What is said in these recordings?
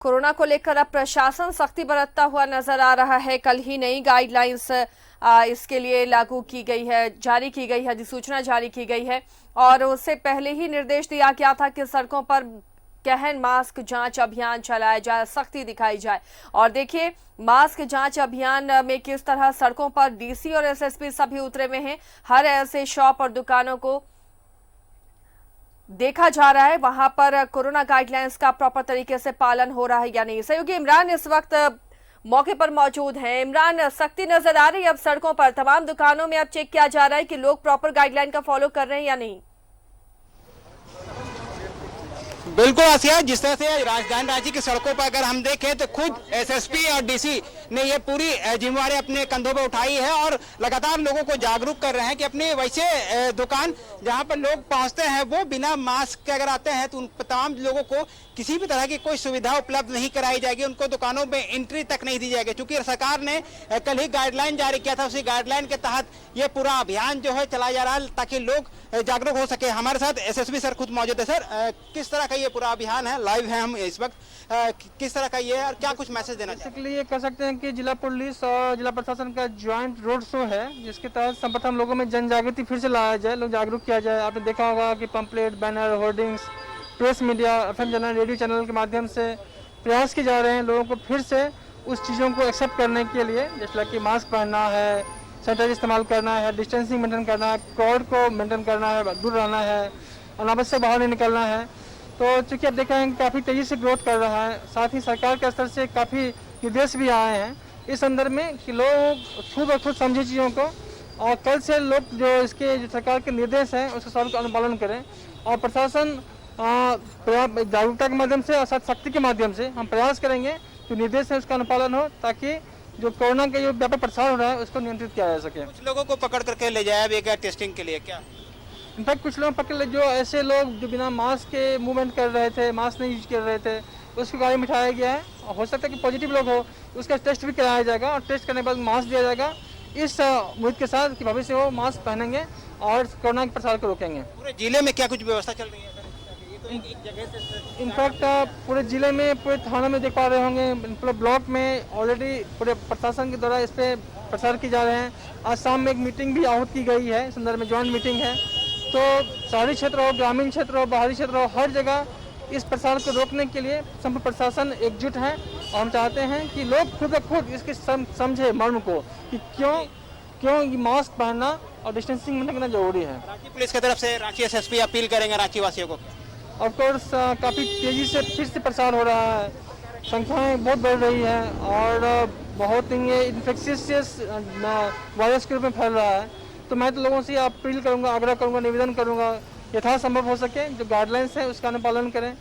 Corona को लेकर अब प्रशासन सख्ती बरतता हुआ नजर आ रहा है। कल ही नई गाइडलाइंस इसके लिए लागू की गई है, जारी की गई है, अधिसूचना जारी की गई है और उससे पहले ही निर्देश दिया गया था कि सड़कों पर गहन मास्क जांच अभियान चलाया जाए, सख्ती दिखाई जाए। और देखिए मास्क जांच अभियान में किस तरह सड़कों पर डीसी और एसएसपी सभी उतरे हुए हैं। हर ऐसे शॉप और दुकानों को देखा जा रहा है वहां पर कोरोना गाइडलाइंस का प्रॉपर तरीके से पालन हो रहा है या नहीं। सहयोगी इमरान इस वक्त मौके पर मौजूद हैं। इमरान, सख्ती नजर आ रही है अब सड़कों पर, तमाम दुकानों में अब चेक किया जा रहा है कि लोग प्रॉपर गाइडलाइन का फॉलो कर रहे हैं या नहीं। बिल्कुल आसिया, जिस तरह से राजधानी रांची की सड़कों पर अगर हम देखें तो खुद एसएसपी और डीसी ने ये पूरी जिम्मेवारी अपने कंधों पर उठाई है और लगातार लोगों को जागरूक कर रहे हैं कि अपनी वैसे दुकान जहां पर लोग पहुंचते हैं वो बिना मास्क के अगर आते हैं तो उन तमाम लोगों को किसी भी तरह की कोई सुविधा उपलब्ध नहीं कराई जाएगी, उनको दुकानों में एंट्री तक नहीं दी जाएगी। क्योंकि सरकार ने कल ही गाइडलाइन जारी किया था, उसी गाइडलाइन के तहत ये पूरा अभियान जो है चलाया जा रहा है ताकि लोग जागरूक हो सके। हमारे साथ एसएसपी सर खुद मौजूद है। सर, किस तरह का ये पूरा अभियान है, लाइव है हम इस वक्त, किस तरह का ये है और क्या कुछ मैसेज देना चाहिए? ये कह सकते हैं कि जिला पुलिस और जिला प्रशासन का ज्वाइंट रोड शो है, जिसके तहत सर्वप्रथम लोगों में जन जागृति फिर से लाया जाए, लोग जागरूक किया जाए। आपने देखा होगा कि pamphlet, banner, hoardings, press media, FM channel, radio channel के माध्यम से प्रयास किए जा रहे हैं लोगों को फिर से उस चीज़ों को एक्सेप्ट करने के लिए, जैसे कि मास्क पहनना है, सैनिटाइजर इस्तेमाल करना है, डिस्टेंसिंग मेंटेन करना है, क्राउड को मेंटेन करना है, दूर रहना है, अनावश्यक बाहर नहीं निकलना है। तो चूँकि आप देख रहे हैं काफ़ी तेज़ी से ग्रोथ कर रहा है, साथ ही सरकार के स्तर से काफ़ी निर्देश भी आए हैं इस संदर्भ में कि लोग खुद और खुद समझे चीज़ों को, और कल से लोग जो इसके जो सरकार के निर्देश हैं उसके सब अनुपालन करें। और प्रशासन जागरूकता के माध्यम से और साथ सख्ती के माध्यम से हम प्रयास करेंगे जो निर्देश है उसका अनुपालन हो, ताकि जो कोरोना का जो व्यापक प्रसार हो रहा है उसको नियंत्रित किया जा सके। कुछ लोगों को पकड़ करके ले जाया भी गया टेस्टिंग के लिए क्या? इनफैक्ट कुछ लोग पकड़ ले, जो ऐसे लोग जो बिना मास्क के मूवमेंट कर रहे थे, मास्क नहीं यूज कर रहे थे, उसकी गाड़ी में उठाया गया है। हो सकता है कि पॉजिटिव लोग हो, उसका टेस्ट भी कराया जाएगा और टेस्ट करने के बाद मास्क दिया जाएगा, इस उम्मीद के साथ कि भविष्य वो मास्क पहनेंगे और कोरोना के प्रसार को रोकेंगे। पूरे जिले में क्या कुछ व्यवस्था चल रही है? इनफैक्ट पूरे जिले में, पूरे थाना में देख पा रहे होंगे, पूरे ब्लॉक में ऑलरेडी पूरे प्रशासन के द्वारा इस पर प्रसार किए जा रहे हैं। आज शाम में एक मीटिंग भी आहूत की गई है, इस संदर्भ में ज्वाइंट मीटिंग है। तो शहरी क्षेत्र हो, ग्रामीण क्षेत्र हो, बाहरी क्षेत्र हो, हर जगह इस प्रसार को रोकने के लिए संपूर्ण प्रशासन एकजुट है और हम चाहते हैं कि लोग खुद ब खुद इसके समझे मर्म को कि क्यों ये मास्क पहनना और डिस्टेंसिंग मेंटेन करना जरूरी है। रांची पुलिस की तरफ से रांची एसएसपी अपील करेंगे रांची वासियों को। ऑफ कोर्स काफ़ी तेज़ी से फिर से प्रसार हो रहा है, संख्याएं बहुत बढ़ रही हैं और बहुत ही इन्फेक्शियस वायरस के रूप में फैल रहा है। तो मैं तो लोगों से अपील करूंगा, आग्रह करूंगा, निवेदन करूंगा, यथासंभव हो सके जो गाइडलाइंस है उसका अनुपालन करें।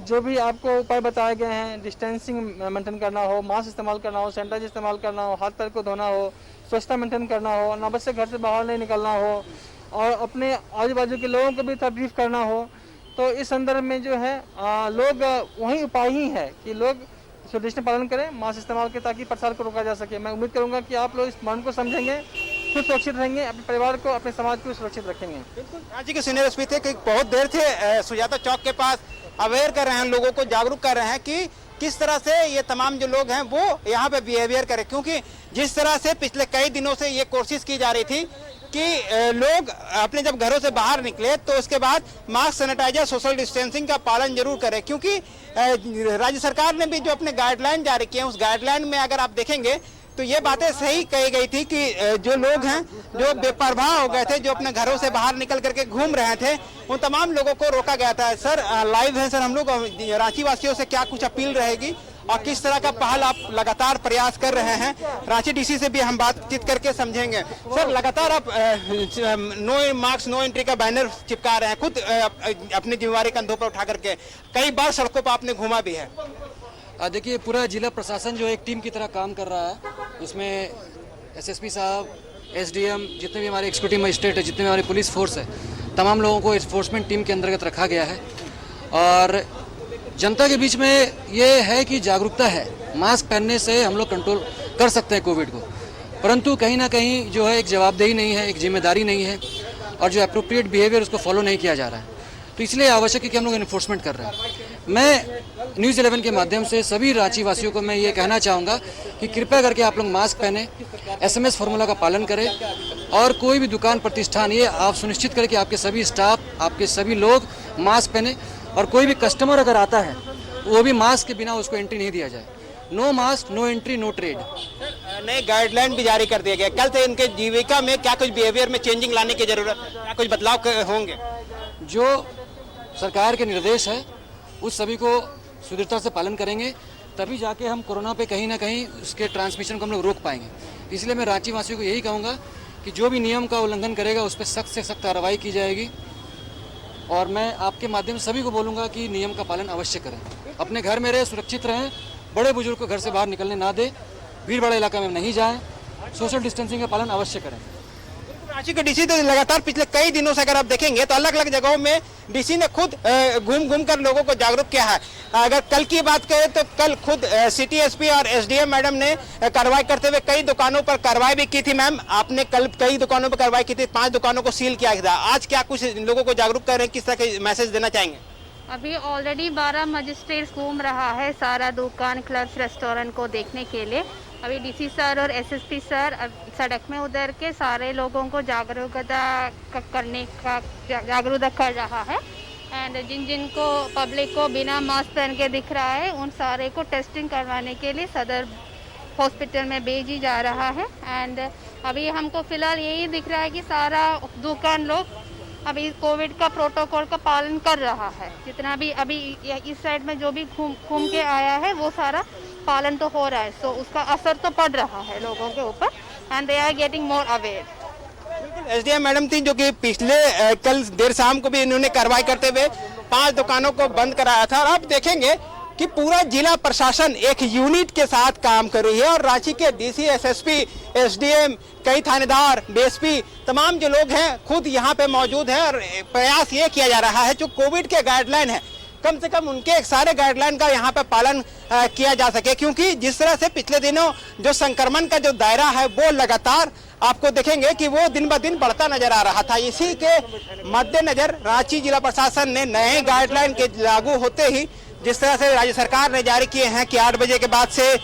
जो भी आपको उपाय बताए गए हैं, डिस्टेंसिंग मेंटेन करना हो, मास्क इस्तेमाल करना हो, सैनिटाइजर इस्तेमाल करना हो, हाथ पैर को धोना हो, स्वच्छता मेंटेन करना हो, अनावश्यक घर से बाहर नहीं निकलना हो और अपने आजू बाजू के लोगों को भी ब्रीफ करना हो। तो इस संदर्भ में जो है लोग वही उपाय ही है कि लोग स्वदेश पालन करें, मास्क इस्तेमाल करें ताकि प्रसार को रोका जा सके। मैं उम्मीद करूंगा कि आप लोग इस मान को समझेंगे, खुद सुरक्षित रहेंगे, अपने परिवार को, अपने समाज को सुरक्षित रखेंगे। बिल्कुल, रांची के सीनियर एसपी थे कि बहुत देर से सुजाता चौक के पास अवेयर कर रहे हैं, लोगों को जागरूक कर रहे हैं कि किस तरह से ये तमाम जो लोग हैं वो यहाँ पे बिहेवियर करें। क्योंकि जिस तरह से पिछले कई दिनों से ये कोशिश की जा रही थी कि लोग अपने जब घरों से बाहर निकले तो उसके बाद मास्क, सैनिटाइजर, सोशल डिस्टेंसिंग का पालन जरूर करें। क्योंकि राज्य सरकार ने भी जो अपने गाइडलाइन जारी किए हैं उस गाइडलाइन में अगर आप देखेंगे तो ये बातें सही कही गई थी कि जो लोग हैं जो बेपरवाह हो गए थे, जो अपने घरों से बाहर निकल करके घूम रहे थे, उन तमाम लोगों को रोका गया था। सर, लाइव है सर हम लोग, रांची वासियों से क्या कुछ अपील रहेगी और किस तरह का पहल आप लगातार प्रयास कर रहे हैं? रांची डीसी से भी हम बातचीत करके समझेंगे। सर, लगातार आप नो मास्क नो एंट्री का बैनर चिपका रहे हैं, खुद अपनी जिम्मेवारी कंधों पर उठा करके, कई बार सड़कों पर आपने घूमा भी है। देखिए, पूरा जिला प्रशासन जो एक टीम की तरह काम कर रहा है, उसमें एसएसपी साहब, एसडीएम, जितने भी हमारे एग्जीक्यूटिव मजिस्ट्रेट है, जितने भी हमारी पुलिस फोर्स है, तमाम लोगों को एनफोर्समेंट टीम के अंतर्गत रखा गया है। और जनता के बीच में ये है कि जागरूकता है, मास्क पहनने से हम लोग कंट्रोल कर सकते हैं कोविड को, परंतु कहीं ना कहीं जो है एक जवाबदेही नहीं है, एक जिम्मेदारी नहीं है और जो अप्रोप्रिएट बिहेवियर उसको फॉलो नहीं किया जा रहा है। तो इसलिए आवश्यक है कि हम लोग एनफोर्समेंट कर रहे हैं। मैं न्यूज़ 11 के माध्यम से सभी रांची वासियों को मैं ये कहना चाहूँगा कि कृपया करके आप लोग मास्क पहने, SMS फॉर्मूला का पालन करें और कोई भी दुकान प्रतिष्ठान ये आप सुनिश्चित करें कि आपके सभी स्टाफ, आपके सभी लोग मास्क पहने और कोई भी कस्टमर अगर आता है वो भी मास्क के बिना उसको एंट्री नहीं दिया जाए। No mask, no entry, no trade. नए गाइडलाइन भी जारी कर दिए गए। कल से इनके जीविका में क्या कुछ बिहेवियर में चेंजिंग लाने की जरूरत है, क्या कुछ बदलाव होंगे? जो सरकार के निर्देश है उस सभी को सुदृढ़ता से पालन करेंगे, तभी जाके हम कोरोना पे कहीं ना कहीं उसके ट्रांसमिशन को हम लोग रोक पाएंगे। इसलिए मैं रांची वासियों को यही कहूँगा कि जो भी नियम का उल्लंघन करेगा उस पर सख्त से सख्त कार्रवाई की जाएगी और मैं आपके माध्यम से सभी को बोलूँगा कि नियम का पालन अवश्य करें, अपने घर में रहें, सुरक्षित रहें, बड़े बुजुर्ग को घर से बाहर निकलने ना दें, भीड़ भाड़ इलाका में नहीं जाएं, सोशल डिस्टेंसिंग का पालन अवश्य करें। रांची के डीसी तो लगातार पिछले कई दिनों से अगर आप देखेंगे तो अलग अलग जगहों में डीसी ने खुद घूम घूम कर लोगों को जागरूक किया है। अगर कल की बात करें तो कल खुद सिटी एसपी और एसडीएम मैडम ने कार्रवाई करते हुए कई दुकानों पर कार्रवाई भी की थी। मैम, आपने कल कई दुकानों पर कार्रवाई की थी, 5 दुकानों को सील किया था। आज क्या कुछ लोगों को जागरूक कर रहे हैं, किस तरह के मैसेज देना चाहेंगे? अभी ऑलरेडी 12 मजिस्ट्रेट घूम रहा है सारा दुकान, क्लब्स, रेस्टोरेंट को देखने के लिए। अभी डीसी सर और एसएसपी सर अब सड़क में उतर के सारे लोगों को जागरूकता करने का जागरूकता कर रहा है। एंड जिन को पब्लिक को बिना मास्क पहन के दिख रहा है उन सारे को टेस्टिंग करवाने के लिए सदर हॉस्पिटल में भेजी जा रहा है। एंड अभी हमको फिलहाल यही दिख रहा है कि सारा दुकान लोग अभी कोविड का प्रोटोकॉल का पालन कर रहा है। जितना भी अभी इस साइड में जो भी घूम के आया है वो सारा पालन तो हो रहा है, सो उसका असर तो पड़ रहा है लोगों के ऊपर and they are getting more aware. SDM madam थी जो कि पिछले कल देर शाम को भी इन्होंने कार्रवाई करते हुए 5 दुकानों को बंद कराया था और आप देखेंगे कि पूरा जिला प्रशासन एक यूनिट के साथ काम कर रही है और रांची के डीसी, एसएसपी, एसडीएम, कई थानेदार, डीएसपी, तमाम जो लोग हैं खुद यहाँ पे मौजूद हैं और प्रयास ये किया जा रहा है जो कोविड के गाइडलाइन है कम से कम उनके सारे गाइडलाइन का यहाँ पे पालन किया जा सके, क्योंकि जिस तरह से पिछले दिनों जो संक्रमण का जो दायरा है वो लगातार आपको देखेंगे कि वो दिन ब दिन बढ़ता नजर आ रहा था। इसी के मद्देनजर रांची जिला प्रशासन ने नए गाइडलाइन के लागू होते ही जिस तरह से राज्य सरकार ने जारी किए हैं कि 8 बजे के बाद से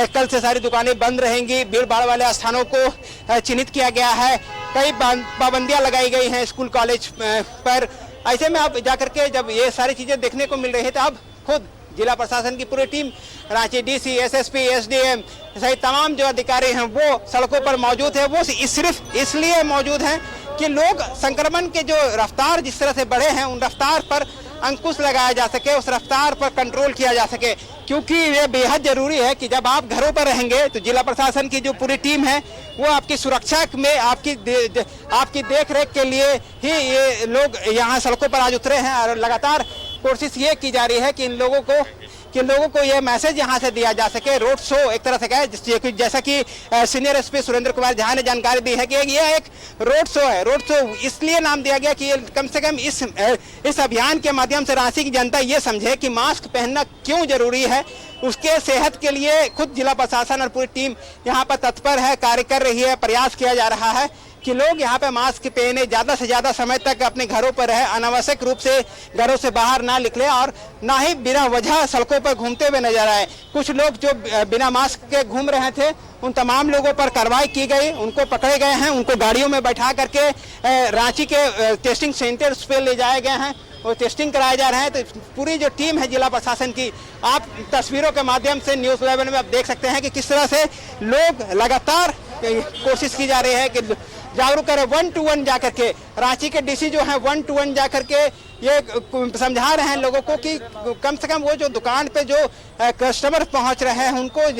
कल से सारी दुकानें बंद रहेंगी, भीड़ भाड़ वाले स्थानों को चिन्हित किया गया है, कई पाबंदियां लगाई गई हैं स्कूल कॉलेज पर। ऐसे में आप जाकर के जब ये सारी चीजें देखने को मिल रही है तो अब खुद जिला प्रशासन की पूरी team Ranchi DC, SSP, SDM सहित तमाम जो अधिकारी हैं वो सड़कों पर मौजूद है। वो सिर्फ इसलिए मौजूद हैं कि लोग संक्रमण के जो रफ्तार जिस तरह से बढ़े हैं उन रफ्तार पर अंकुश लगाया जा सके, उस रफ्तार पर कंट्रोल किया जा सके, क्योंकि ये बेहद जरूरी है कि जब आप घरों पर रहेंगे तो जिला प्रशासन की जो पूरी टीम है वो आपकी सुरक्षा में आपकी देखरेख के लिए ही ये लोग यहाँ सड़कों पर आज उतरे हैं और लगातार कोशिश ये की जा रही है कि इन लोगों को ये मैसेज यहाँ से दिया जा सके। रोड शो एक तरह से कहे, जैसा कि सीनियर एसपी सुरेंद्र कुमार झा ने जानकारी दी है कि ये एक रोड शो है। रोड शो इसलिए नाम दिया गया कि कम से कम इस अभियान के माध्यम से रांची की जनता ये समझे कि मास्क पहनना क्यों जरूरी है। उसके सेहत के लिए खुद जिला प्रशासन और पूरी टीम यहाँ पर तत्पर है, कार्य कर रही है, प्रयास किया जा रहा है कि लोग यहाँ पे मास्क पहने, ज़्यादा से ज़्यादा समय तक अपने घरों पर रहे, अनावश्यक रूप से घरों से बाहर ना निकले और ना ही बिना वजह सड़कों पर घूमते हुए नजर आए। कुछ लोग जो बिना मास्क के घूम रहे थे उन तमाम लोगों पर कार्रवाई की गई, उनको पकड़े गए हैं, उनको गाड़ियों में बैठा करके रांची के टेस्टिंग सेंटर्स पे ले जाए गए हैं और टेस्टिंग कराए जा रहे हैं। तो पूरी जो टीम है जिला प्रशासन की, आप तस्वीरों के माध्यम से न्यूज़ 11 में आप देख सकते हैं कि किस तरह से लोग लगातार कोशिश की जा रही है कि जागरूक करें। 1 to 1 जाकर के रांची के डीसी जो है 1 to 1 जाकर के ये समझा रहे हैं लोगों को कि कम से कम वो जो दुकान पे जो कस्टमर पहुंच रहे हैं उनको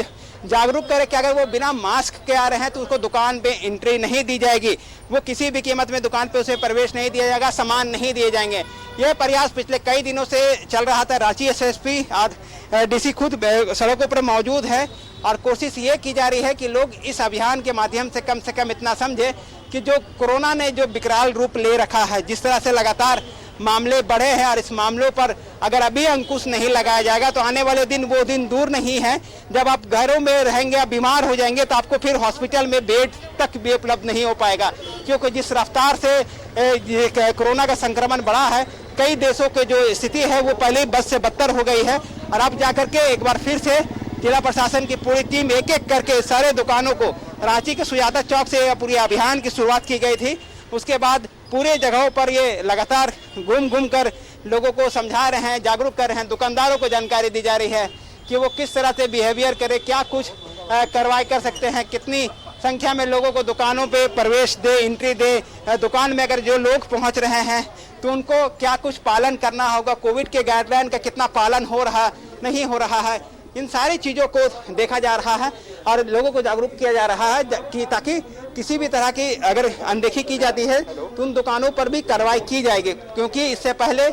जागरूक करें कि अगर वो बिना मास्क के आ रहे हैं तो उसको दुकान पे एंट्री नहीं दी जाएगी, वो किसी भी कीमत में दुकान पे उसे प्रवेश नहीं दिया जाएगा, सामान नहीं दिए जाएंगे। यह प्रयास पिछले कई दिनों से चल रहा था। रांची एसएसपी और डीसी खुद सड़कों पर मौजूद है और कोशिश ये की जा रही है कि लोग इस अभियान के माध्यम से कम इतना समझे कि जो कोरोना ने जो विकराल रूप ले रखा है, जिस तरह से लगातार मामले बढ़े हैं और इस मामलों पर अगर अभी अंकुश नहीं लगाया जाएगा तो आने वाले दिन वो दिन दूर नहीं है जब आप घरों में रहेंगे, आप बीमार हो जाएंगे तो आपको फिर हॉस्पिटल में बेड तक भी उपलब्ध नहीं हो पाएगा, क्योंकि जिस रफ्तार से कोरोना का संक्रमण बढ़ा है कई देशों के जो स्थिति है वो पहले ही बद से बदतर हो गई है और अब जाकर के एक बार फिर से जिला प्रशासन की पूरी टीम एक एक करके सारे दुकानों को, रांची के सुजाता चौक से पूरी अभियान की शुरुआत की गई थी, उसके बाद पूरे जगहों पर ये लगातार घूम कर लोगों को समझा रहे हैं, जागरूक कर रहे हैं। दुकानदारों को जानकारी दी जा रही है कि वो किस तरह से बिहेवियर करे, क्या कुछ कार्रवाई कर सकते हैं, कितनी संख्या में लोगों को दुकानों पे प्रवेश दे, एंट्री दे, दुकान में अगर जो लोग पहुंच रहे हैं तो उनको क्या कुछ पालन करना होगा, कोविड के गाइडलाइन का कितना पालन हो रहा नहीं हो रहा है, इन सारी चीज़ों को देखा जा रहा है और लोगों को जागरूक किया जा रहा है कि ताकि किसी भी तरह की अगर अनदेखी की जाती है तो उन दुकानों पर भी कार्रवाई की जाएगी। क्योंकि इससे पहले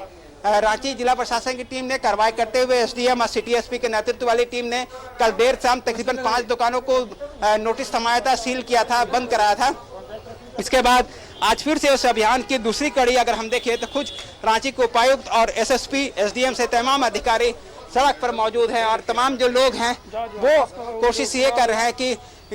रांची जिला प्रशासन की टीम ने कार्रवाई करते हुए एसडीएम और सिटी एसपी के नेतृत्व वाली टीम ने कल देर शाम तकरीबन 5 दुकानों को नोटिस थमाया था, सील किया था, बंद कराया था। इसके बाद आज फिर से उस अभियान की दूसरी कड़ी अगर हम देखें तो खुद रांची के उपायुक्त और एसएसपी, एसडीएम से तमाम अधिकारी सड़क पर मौजूद हैं और तमाम जो लोग हैं वो कोशिश ये कर रहे हैं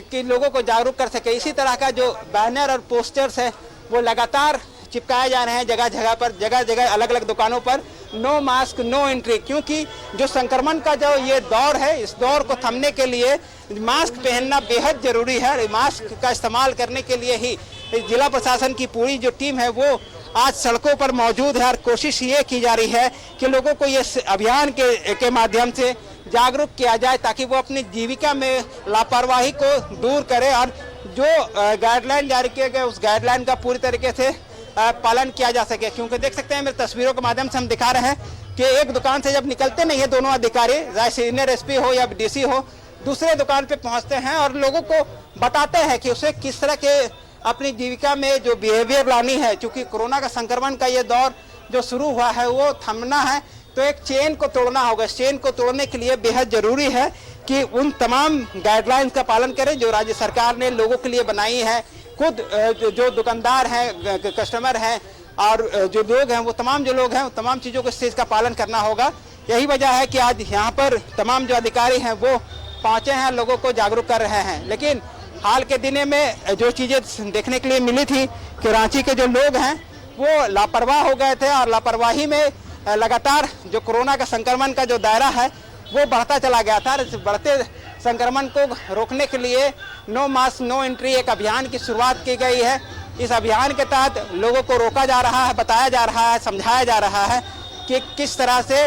कि लोगों को जागरूक कर सके। इसी तरह का जो बैनर और पोस्टर्स है वो लगातार चिपकाए जा रहे हैं जगह जगह पर, जगह जगह अलग अलग दुकानों पर, नो मास्क नो एंट्री। क्योंकि जो संक्रमण का जो ये दौर है, इस दौर को थमने के लिए मास्क पहनना बेहद जरूरी है। मास्क का इस्तेमाल करने के लिए ही जिला प्रशासन की पूरी जो टीम है वो आज सड़कों पर मौजूद है और कोशिश ये की जा रही है कि लोगों को ये अभियान के माध्यम से जागरूक किया जाए ताकि वो अपनी जीविका में लापरवाही को दूर करें और जो गाइडलाइन जारी किए गए उस गाइडलाइन का पूरी तरीके से पालन किया जा सके। क्योंकि देख सकते हैं मेरे तस्वीरों के माध्यम से हम दिखा रहे हैं कि एक दुकान से जब निकलते नहीं है दोनों अधिकारी, चाहे सीनियर एसपी हो या डीसी हो, दूसरे दुकान पे पहुंचते हैं और लोगों को बताते हैं कि उसे किस तरह के अपनी जीविका में जो बिहेवियर लानी है। क्योंकि कोरोना का संक्रमण का ये दौर जो शुरू हुआ है वो थमना है तो एक चेन को तोड़ना होगा। इस चेन को तोड़ने के लिए बेहद जरूरी है कि उन तमाम गाइडलाइंस का पालन करें जो राज्य सरकार ने लोगों के लिए बनाई है। खुद जो दुकानदार हैं, कस्टमर हैं और जो लोग हैं वो तमाम जो लोग हैं वो तमाम चीज़ों को इस चीज़ का पालन करना होगा। यही वजह है कि आज यहाँ पर तमाम जो अधिकारी हैं वो पहुँचे हैं, लोगों को जागरूक कर रहे हैं। लेकिन हाल के दिनों में जो चीज़ें देखने के लिए मिली थी कि रांची के जो लोग हैं वो लापरवाह हो गए थे और लापरवाही में लगातार जो कोरोना का संक्रमण का जो दायरा है वो बढ़ता चला गया था। इस बढ़ते संक्रमण को रोकने के लिए नो मास्क नो एंट्री एक अभियान की शुरुआत की गई है। इस अभियान के तहत लोगों को रोका जा रहा है, बताया जा रहा है, समझाया जा रहा है कि किस तरह से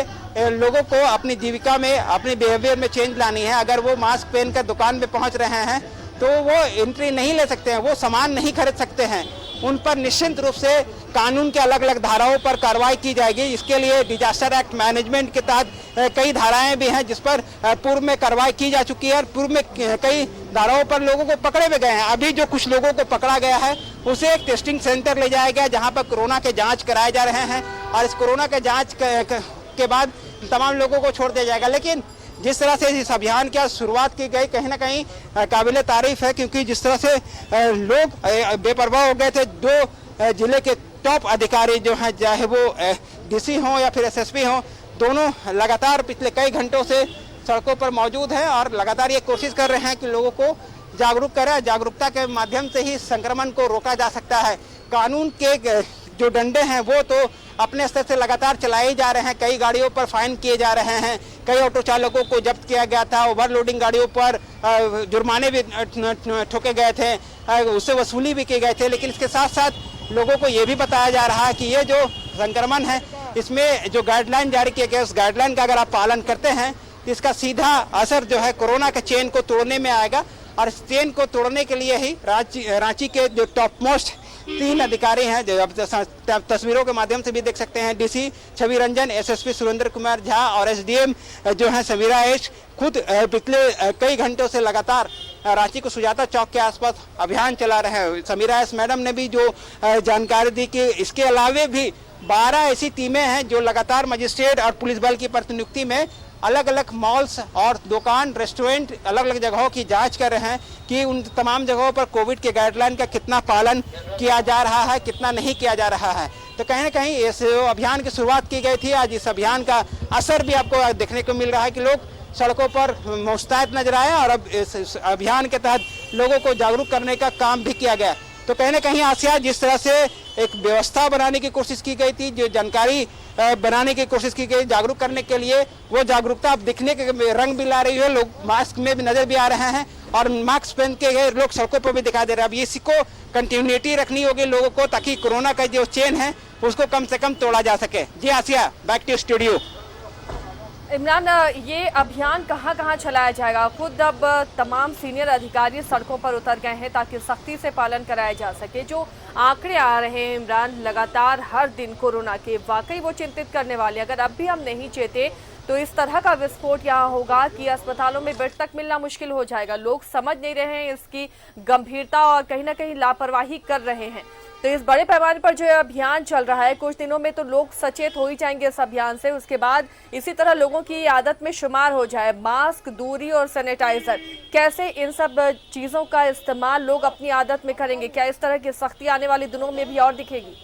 लोगों को अपनी जीविका में, अपनी बिहेवियर में चेंज लानी है। अगर वो मास्क पहनकर दुकान में पहुंच रहे हैं तो वो एंट्री नहीं ले सकते हैं, वो सामान नहीं खरीद सकते हैं। उन पर निश्चित रूप से कानून के अलग अलग धाराओं पर कार्रवाई की जाएगी। इसके लिए डिजास्टर एक्ट मैनेजमेंट के तहत कई धाराएं भी हैं जिस पर पूर्व में कार्रवाई की जा चुकी है और पूर्व में कई धाराओं पर लोगों को पकड़े भी गए हैं। अभी जो कुछ लोगों को पकड़ा गया है उसे एक टेस्टिंग सेंटर ले जाया गया जहाँ पर कोरोना के जाँच कराए जा रहे हैं और इस कोरोना के जाँच के बाद तमाम लोगों को छोड़ दिया जाएगा। लेकिन जिस तरह से इस अभियान की शुरुआत की गई कहीं ना कहीं काबिल तारीफ है। क्योंकि जिस तरह से लोग बेपरवाह हो गए थे, 2 जिले के टॉप अधिकारी जो हैं, चाहे वो डीसी हों या फिर एसएसपी हों, दोनों लगातार पिछले कई घंटों से सड़कों पर मौजूद हैं और लगातार ये कोशिश कर रहे हैं कि लोगों को जागरूक करें। जागरूकता के माध्यम से ही संक्रमण को रोका जा सकता है। कानून के जो डंडे हैं वो तो अपने स्तर से लगातार चलाए जा रहे हैं। कई गाड़ियों पर फाइन किए जा रहे हैं, कई ऑटो चालकों को जब्त किया गया था, ओवरलोडिंग गाड़ियों पर जुर्माने भी ठोके गए थे, उससे वसूली भी किए गए थे। लेकिन इसके साथ साथ लोगों को ये भी बताया जा रहा है कि ये जो संक्रमण है इसमें जो गाइडलाइन जारी किए गए उस गाइडलाइन का अगर आप पालन करते हैं तो इसका सीधा असर जो है कोरोना के चेन को तोड़ने में आएगा। और इस चेन को तोड़ने के लिए ही रांची के जो टॉप मोस्ट 3 अधिकारी हैं जो आप तस्वीरों के माध्यम से भी देख सकते हैं, डीसी छवि रंजन, एसएसपी सुरेंद्र कुमार झा और एसडीएम जो है समीरा एश, खुद पिछले कई घंटों से लगातार रांची को सुजाता चौक के आसपास अभियान चला रहे हैं। समीरा एश मैडम ने भी जो जानकारी दी कि इसके अलावे भी 12 ऐसी टीमें हैं जो लगातार मजिस्ट्रेट और पुलिस बल की प्रतिनियुक्ति में अलग अलग मॉल्स और दुकान, रेस्टोरेंट, अलग अलग जगहों की जांच कर रहे हैं कि उन तमाम जगहों पर कोविड के गाइडलाइन का कितना पालन किया जा रहा है, कितना नहीं किया जा रहा है। तो कहीं ना कहीं इस अभियान की शुरुआत की गई थी। आज इस अभियान का असर भी आपको देखने को मिल रहा है कि लोग सड़कों पर मुस्तैद नजर आए और अब इस अभियान के तहत लोगों को जागरूक करने का काम भी किया गया। तो तो कहीं ना कहीं आसिया जिस तरह से एक व्यवस्था बनाने की कोशिश की गई थी, जो जानकारी बनाने की कोशिश की गई जागरूक करने के लिए, वो जागरूकता अब दिखने के रंग भी ला रही है। लोग मास्क में भी नजर भी आ रहे हैं और मास्क पहन के लोग सड़कों पर भी दिखाई दे रहे हैं। अब इसी को कंटिन्यूटी रखनी होगी लोगों को, ताकि कोरोना का जो चेन है उसको कम से कम तोड़ा जा सके। जी आसिया, बैक टू स्टूडियो। इमरान, ये अभियान कहाँ कहाँ चलाया जाएगा? खुद अब तमाम सीनियर अधिकारी सड़कों पर उतर गए हैं ताकि सख्ती से पालन कराया जा सके। जो आंकड़े आ रहे हैं इमरान लगातार हर दिन कोरोना के, वाकई वो चिंतित करने वाले। अगर अब भी हम नहीं चेते तो इस तरह का विस्फोट यहाँ होगा कि अस्पतालों में बेड तक मिलना मुश्किल हो जाएगा। लोग समझ नहीं रहे हैं इसकी गंभीरता और कहीं ना कहीं लापरवाही कर रहे हैं। तो इस बड़े पैमाने पर जो अभियान चल रहा है, कुछ दिनों में तो लोग सचेत हो ही जाएंगे इस अभियान से। उसके बाद इसी तरह लोगों की आदत में शुमार हो जाए मास्क, दूरी और सैनिटाइजर। कैसे इन सब चीज़ों का इस्तेमाल लोग अपनी आदत में करेंगे? क्या इस तरह की सख्ती आने वाले दिनों में भी और दिखेगी?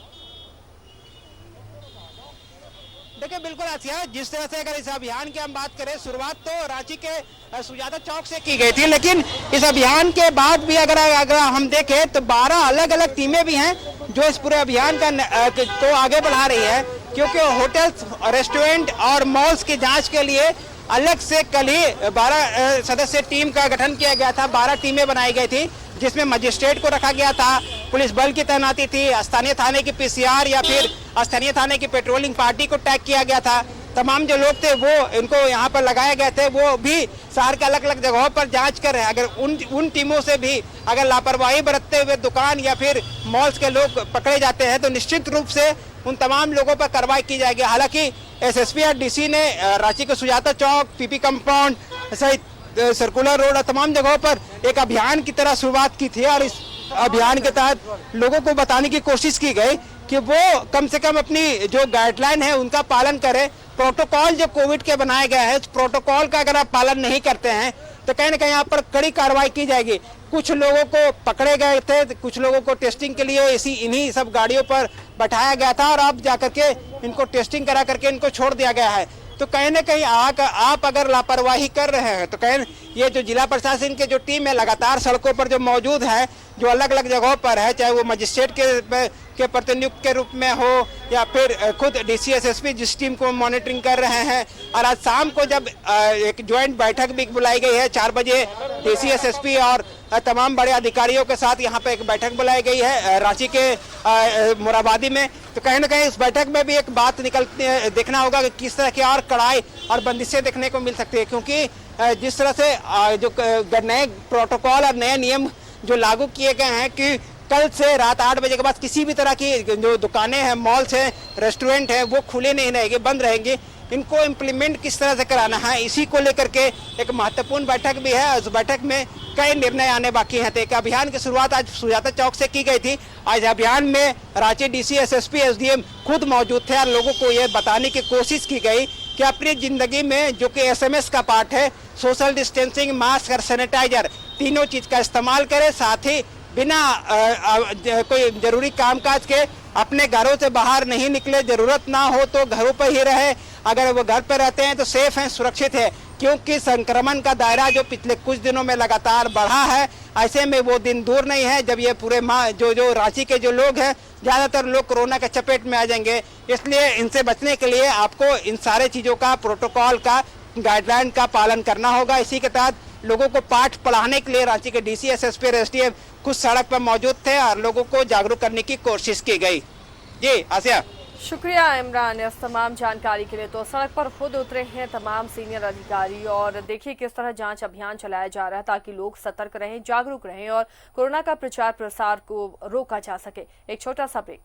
देखिए बिल्कुल आसिया, जिस तरह से अगर इस अभियान की हम बात करें, शुरुआत तो रांची के सुजाता चौक से की गई थी, लेकिन इस अभियान के बाद भी अगर हम देखें तो 12 अलग अलग टीमें भी हैं जो इस पूरे अभियान को आगे बढ़ा रही है। क्योंकि होटल्स, रेस्टोरेंट और मॉल्स की जांच के लिए अलग से कल ही 12 सदस्य टीम का गठन किया गया था। 12 टीमें बनाई गई थी, जिसमें मजिस्ट्रेट को रखा गया था, पुलिस बल की तैनाती थी, स्थानीय थाने की पीसीआर या फिर स्थानीय थाने की पेट्रोलिंग पार्टी को टैग किया गया था। तमाम जो लोग थे वो इनको यहाँ पर लगाए गए थे, वो भी शहर के अलग अलग जगहों पर जांच कर रहे हैं। अगर उन टीमों से भी अगर लापरवाही बरतते हुए दुकान या फिर मॉल्स के लोग पकड़े जाते हैं तो निश्चित रूप से उन तमाम लोगों पर कार्रवाई की जाएगी। हालांकि एसएसपी और डीसी ने रांची के सुजाता चौक, पीपी कंपाउंड सहित सर्कुलर रोड और तमाम जगहों पर एक अभियान की तरह शुरुआत की थी और इस अभियान के तहत लोगों को बताने की कोशिश की गई कि वो कम से कम अपनी जो गाइडलाइन है उनका पालन करें। प्रोटोकॉल जो कोविड के बनाए गए हैं, उस प्रोटोकॉल का अगर आप पालन नहीं करते हैं तो कहीं ना कहीं यहाँ पर कड़ी कार्रवाई की जाएगी। कुछ लोगों को पकड़े गए थे, कुछ लोगों को टेस्टिंग के लिए इन्हीं सब गाड़ियों पर बैठाया गया था और अब जाकर के इनको टेस्टिंग करा करके इनको छोड़ दिया गया है। तो कहीं ना कहीं आप अगर लापरवाही कर रहे हैं तो कहीं ये जो जिला प्रशासन की जो टीम है लगातार सड़कों पर जो मौजूद है, जो अलग अलग जगहों पर है, चाहे वो मजिस्ट्रेट के प्रतिनियुक्त के रूप में हो या फिर खुद डीसी एसएसपी जिस टीम को मॉनिटरिंग कर रहे हैं। और आज शाम को जब एक ज्वाइंट बैठक भी बुलाई गई है 4 बजे, डीसी एसएसपी और तमाम बड़े अधिकारियों के साथ यहाँ पे एक बैठक बुलाई गई है रांची के मोराबादी में। तो कहीं ना कहीं इस बैठक में भी एक बात देखना होगा कि किस तरह की और कड़ाई और बंदिशें देखने को मिल सकती है। क्योंकि जिस तरह से जो नए प्रोटोकॉल और नए नियम जो लागू किए गए हैं कि कल से रात 8 बजे के बाद किसी भी तरह की जो दुकानें हैं, मॉल्स हैं, रेस्टोरेंट हैं, वो खुले नहीं रहेंगे, बंद रहेंगे। इनको इम्प्लीमेंट किस तरह से कराना है, इसी को लेकर के एक महत्वपूर्ण बैठक भी है। उस बैठक में कई निर्णय आने बाकी हैं। तो एक अभियान की शुरुआत आज सुजाता चौक से की गई थी। आज अभियान में रांची डीसी, एसएसपी, एसडीएम खुद मौजूद थे और लोगों को ये बताने की कोशिश की गई कि अपनी जिंदगी में जो कि एसएमएस का पार्ट है, सोशल डिस्टेंसिंग, मास्क और सैनिटाइजर, तीनों चीज का इस्तेमाल करें। साथ ही बिना कोई जरूरी कामकाज के अपने घरों से बाहर नहीं निकले, जरूरत ना हो तो घरों पर ही रहे। अगर वो घर पर रहते हैं तो सेफ हैं, सुरक्षित है। क्योंकि संक्रमण का दायरा जो पिछले कुछ दिनों में लगातार बढ़ा है, ऐसे में वो दिन दूर नहीं है जब ये पूरे जो रांची के जो लोग हैं, ज्यादातर लोग कोरोना के चपेट में आ जाएंगे। इसलिए इनसे बचने के लिए आपको इन सारे चीजों का, प्रोटोकॉल का, गाइडलाइन का पालन करना होगा। इसी के तहत लोगों को पाठ पढ़ाने के लिए रांची के डीसी, एसएसपी, एसडीएम कुछ सड़क पर मौजूद थे और लोगों को जागरूक करने की कोशिश की गई। जी आसिया, शुक्रिया इमरान इस तमाम जानकारी के लिए। तो सड़क पर खुद उतरे हैं तमाम सीनियर अधिकारी और देखिए किस तरह जांच अभियान चलाया जा रहा है ताकि लोग सतर्क रहें, जागरूक रहें और कोरोना का प्रचार प्रसार को रोका जा सके। एक छोटा सा ब्रेक।